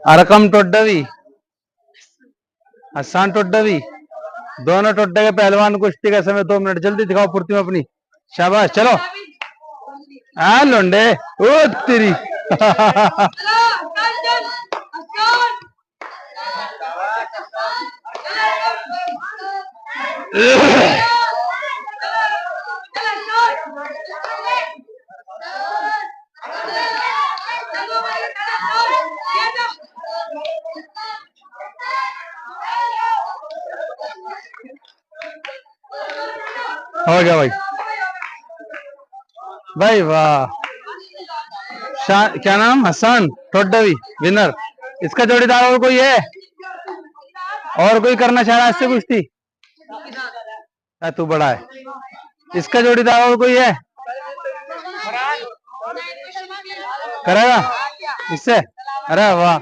Arkham टोड्डवी, Hasan टोड्डवी, दोनों टोड्डे के पहलवान कुश्ती का समय 2 मिनट। जल्दी दिखाओ फुर्ती में अपनी। शाबाश, चलो। हाँ लोंडे, ओ तेरी। हो गया भाई। भाई वाह। क्या नाम? हसन टोड्डवी, विनर। इसका जोड़ीदार और कोई है? और कोई करना चाह रहा है इससे कुश्ती? तू बड़ा है। इसका जोड़ीदार और कोई है? करेगा इससे? अरे वाह।